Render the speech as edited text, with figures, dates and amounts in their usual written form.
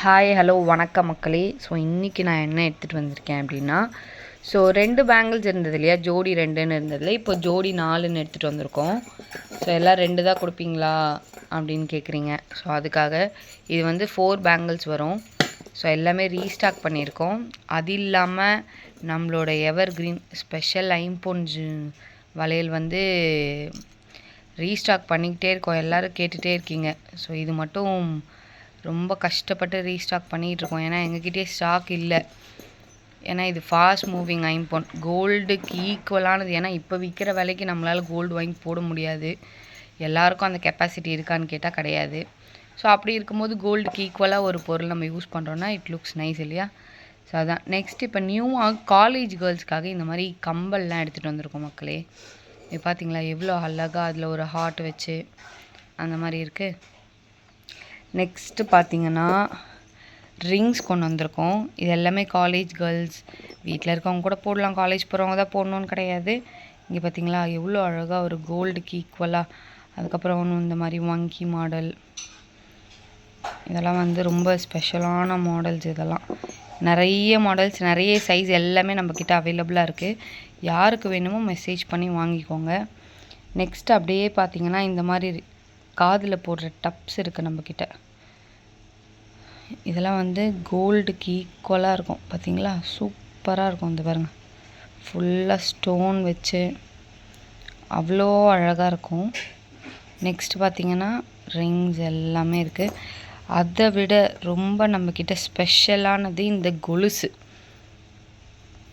Hi hello வணக்கம் மக்களே. So இன்றைக்கி நான் என்ன எடுத்துகிட்டு வந்திருக்கேன் அப்படின்னா, ஸோ 2 பேங்கிள்ஸ் இருந்தது இல்லையா, ஜோடி 2ன்னு இருந்ததில்ல, இப்போ ஜோடி 4ன்னு எடுத்துகிட்டு வந்திருக்கோம். ஸோ எல்லாம் 2 தான் கொடுப்பீங்களா அப்படின்னு கேட்குறீங்க. ஸோ அதுக்காக இது வந்து 4 பேங்கிள்ஸ் வரும். ஸோ எல்லாமே ரீஸ்டாக் பண்ணியிருக்கோம். அது இல்லாமல் நம்மளோட எவர் கிரீன் ஸ்பெஷல் ஐம்பொன் வளையல் வந்து ரீஸ்டாக் பண்ணிக்கிட்டே இருக்கோம். எல்லோரும் கேட்டுகிட்டே இருக்கீங்க. ஸோ இது மட்டும் ரொம்ப கஷ்டப்பட்டு ரீஸ்டாக் பண்ணிகிட்ருக்கோம். ஏன்னா எங்ககிட்டே ஸ்டாக் இல்லை. ஏன்னா இது ஃபாஸ்ட் மூவிங் ஐம்பொன், கோல்டுக்கு ஈக்குவலானது. ஏன்னா இப்போ விற்கிற விலைக்கு நம்மளால் கோல்டு வாங்கி போட முடியாது. எல்லாருக்கும் அந்த கெப்பாசிட்டி இருக்கான்னு கேட்டால் கிடையாது. ஸோ அப்படி இருக்கும்போது கோல்டுக்கு ஈக்குவலாக ஒரு பொருள் நம்ம யூஸ் பண்ணுறோன்னா இட் லுக்ஸ் நைஸ் இல்லையா. ஸோ அதான் நெக்ஸ்ட் இப்போ நியூவாக காலேஜ் கேர்ள்ஸ்க்காக இந்த மாதிரி கம்பல்லாம் எடுத்துகிட்டு வந்திருக்கோம் மக்களே. இது பார்த்தீங்களா எவ்வளோ அழகாக அதில் ஒரு ஹார்ட் வச்சு அந்த மாதிரி இருக்குது. நெக்ஸ்ட்டு பார்த்தீங்கன்னா ரிங்ஸ் கொண்டு வந்திருக்கோம். இது எல்லாமே காலேஜ் கேர்ள்ஸ், வீட்டில் இருக்கவங்க கூட போடலாம், காலேஜ் போகிறவங்க தான் போடணுன்னு கிடையாது. இங்கே பார்த்தீங்களா எவ்வளோ அழகாக ஒரு கோல்டுக்கு ஈக்குவலாக. அதுக்கப்புறம் ஒன்று இந்த மாதிரி மங்கி மாடல், இதெல்லாம் வந்து ரொம்ப ஸ்பெஷலான மாடல்ஸ். இதெல்லாம் நிறைய மாடல்ஸ், நிறைய சைஸ் எல்லாமே நம்மக்கிட்ட அவைலபிளாக இருக்குது. யாருக்கு வேணுமோ மெசேஜ் பண்ணி வாங்கிக்கோங்க. நெக்ஸ்ட் அப்படியே பார்த்தீங்கன்னா இந்த மாதிரி காதில் போடுற டப்ஸ் இருக்குது நம்மக்கிட்ட. இதெல்லாம் வந்து கோல்டுக்கு ஈக்குவலாக இருக்கும் பார்த்தீங்களா, சூப்பராக இருக்கும். இந்த பாருங்கள், ஃபுல்லாக ஸ்டோன் வச்சு அவ்வளோ அழகாக இருக்கும். நெக்ஸ்ட் பார்த்திங்கன்னா ரிங்ஸ் எல்லாமே இருக்குது. அதை விட ரொம்ப நம்மக்கிட்ட ஸ்பெஷலானது இந்த கொலுசு.